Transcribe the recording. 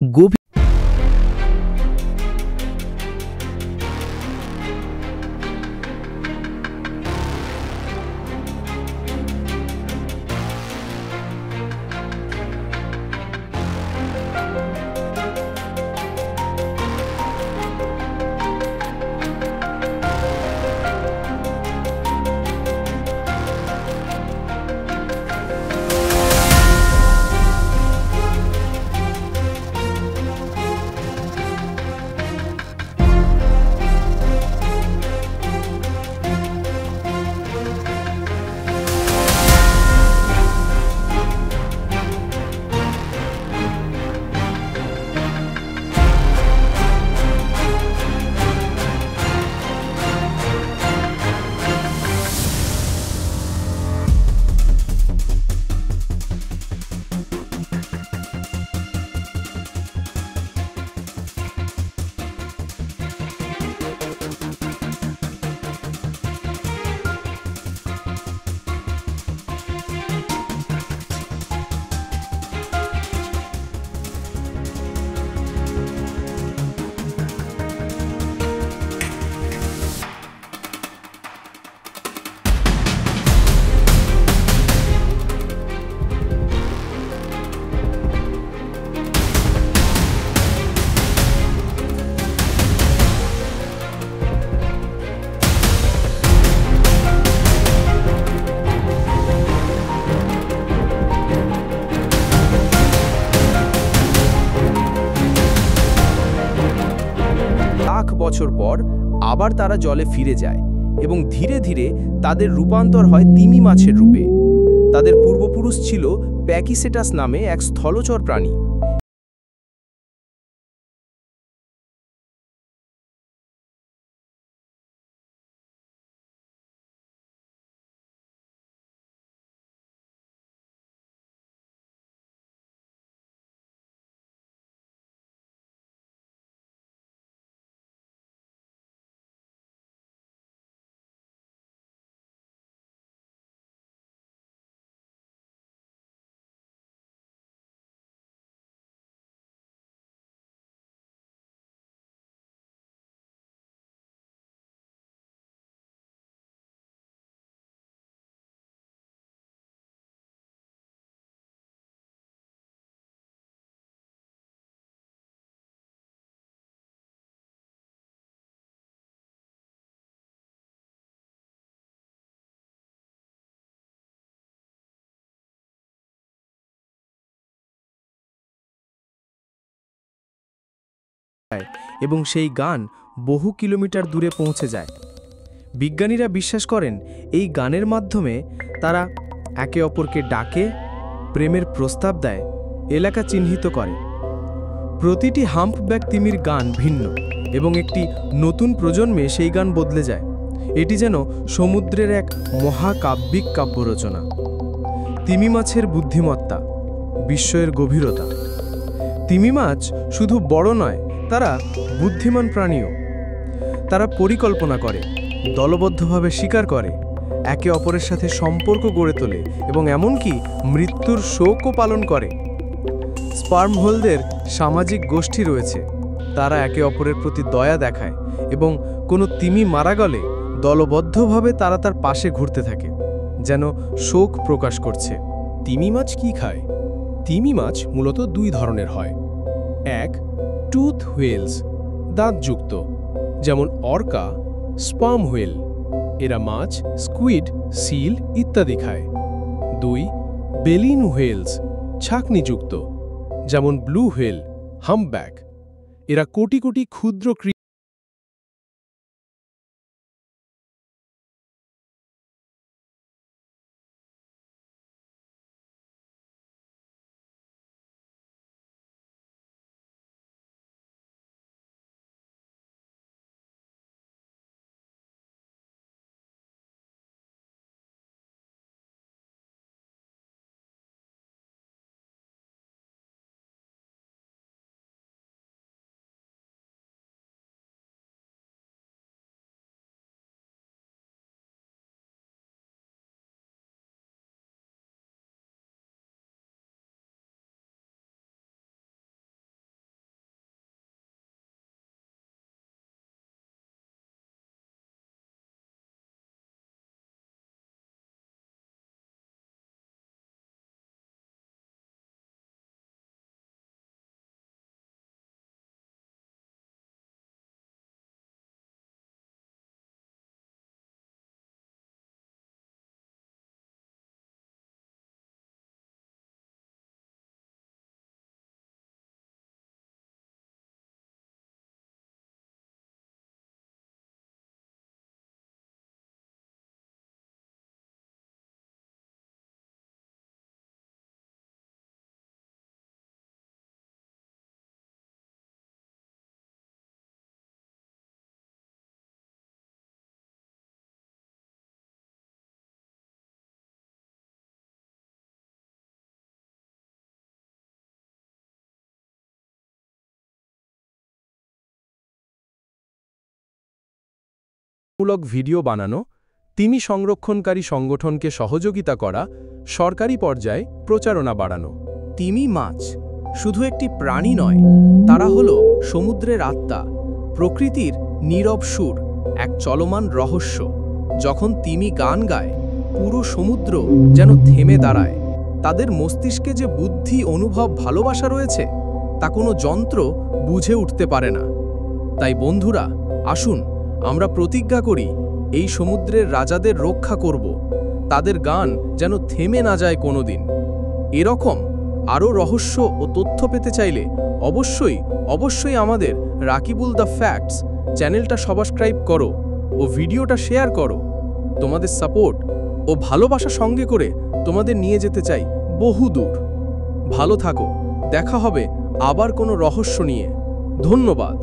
গভীর লাখ বছর পর আবার তারা জলে ফিরে যায় এবং ধীরে ধীরে তাদের রূপান্তর হয় তিমি মাছের রূপে। তাদের পূর্বপুরুষ ছিল প্যাকিসেটাস নামে এক স্থলচর প্রাণী। এবং সেই গান বহু কিলোমিটার দূরে পৌঁছে যায়। বিজ্ঞানীরা বিশ্বাস করেন এই গানের মাধ্যমে তারা একে অপরকে ডাকে, প্রেমের প্রস্তাব দেয়, এলাকা চিহ্নিত করে। প্রতিটি হাম্পব্যাক তিমির গান ভিন্ন এবং একটি নতুন প্রজন্মে সেই গান বদলে যায়। এটি যেন সমুদ্রের এক মহাকাব্যিক কাব্যরচনা। তিমি মাছের বুদ্ধিমত্তা, বিস্ময়ের গভীরতা। তিমি মাছ শুধু বড় নয়, তারা বুদ্ধিমান প্রাণীও। তারা পরিকল্পনা করে, দলবদ্ধভাবে শিকার করে, একে অপরের সাথে সম্পর্ক গড়ে তোলে এবং এমনকি মৃত্যুর শোকও পালন করে। স্পার্ম হোলদের সামাজিক গোষ্ঠী রয়েছে। তারা একে অপরের প্রতি দয়া দেখায় এবং কোনো তিমি মারা গেলে দলবদ্ধভাবে তারা তার পাশে ঘুরতে থাকে, যেন শোক প্রকাশ করছে। তিমি মাছ কি খায়? তিমি মাছ মূলত দুই ধরনের হয়। এক, টুথ হুইলস, দাঁতযুক্ত, যেমন অর্কা, স্পার্ম হুইল। এরা মাছ, স্কুইড, সিল ইত্যাদি খায়। দুই, বেলিন হুইলস, ছাকনিযুক্ত, যেমন ব্লু হুইল, হাম্পব্যাক। এরা কোটি কোটি ক্ষুদ্র মূলক ভিডিও বানানো, তিমি সংরক্ষণকারী সংগঠনকে সহযোগিতা করা, সরকারি পর্যায়ে প্রচারণা বাড়ানো। তিমি মাছ শুধু একটি প্রাণী নয়, তারা হলো সমুদ্রের আত্মা, প্রকৃতির নীরব সুর, এক চলমান রহস্য। যখন তিমি গান গায়, পুরো সমুদ্র যেন থেমে দাঁড়ায়। তাদের মস্তিষ্কে যে বুদ্ধি, অনুভব, ভালোবাসা রয়েছে, তা কোনো যন্ত্র বুঝে উঠতে পারে না। তাই বন্ধুরা, আসুন আমরা প্রতিজ্ঞা করি এই সমুদ্রের রাজাদের রক্ষা করব, তাদের গান যেন থেমে না যায় কোনোদিন। এরকম আরও রহস্য ও তথ্য পেতে চাইলে অবশ্যই আমাদের রাকিবুল দ্য ফ্যাক্টস চ্যানেলটা সাবস্ক্রাইব করো ও ভিডিওটা শেয়ার করো। তোমাদের সাপোর্ট ও ভালোবাসা সঙ্গে করে তোমাদের নিয়ে যেতে চাই বহু দূর। ভালো থাকো, দেখা হবে আবার কোনো রহস্য নিয়ে। ধন্যবাদ।